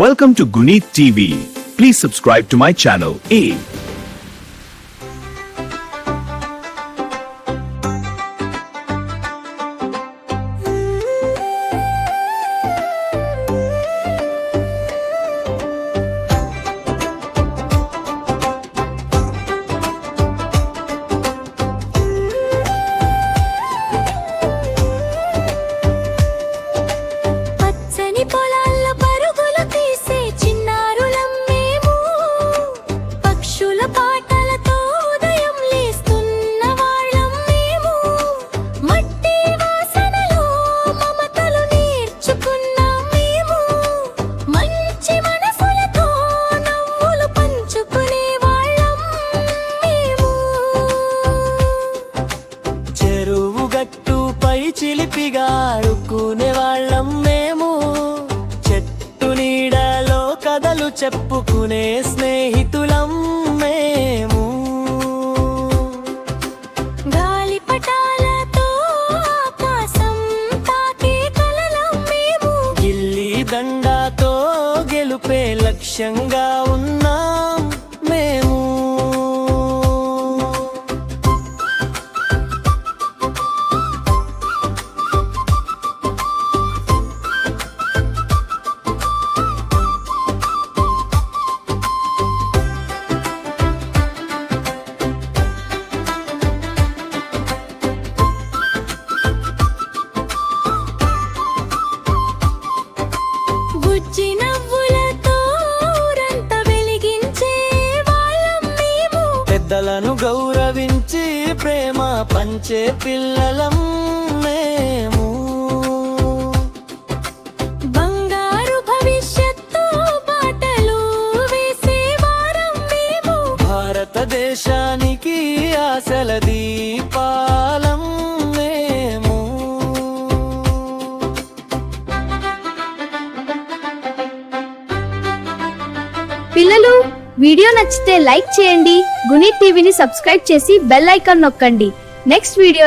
Welcome to Guneet TV. Please subscribe to my channel. చిలిపిగా ఆడుకునే వాళ్ళం మేము, చెట్టు నీడలో కథలు చెప్పుకునే స్నేహితులం మేము. గాలిపటాలతో ఆకాశం తాకే కలలం మేము, గిల్లి దండాతో గెలుపే లక్ష్యంగా ఉన్నాం మేము. పెద్దలను గౌరవించి ప్రేమ పంచే పిల్లలం మేము. బంగారు భవిష్యత్తు బాటలు వేసే వారం మేము, భారతదేశానికి ఆశల దీపాలం మేము. పిల్లలు, వీడియో నచ్చితే లైక్ చేయండి, గునీత్ టీవీని సబ్స్క్రైబ్ చేసి బెల్ ఐకాన్ నొక్కండి. Next video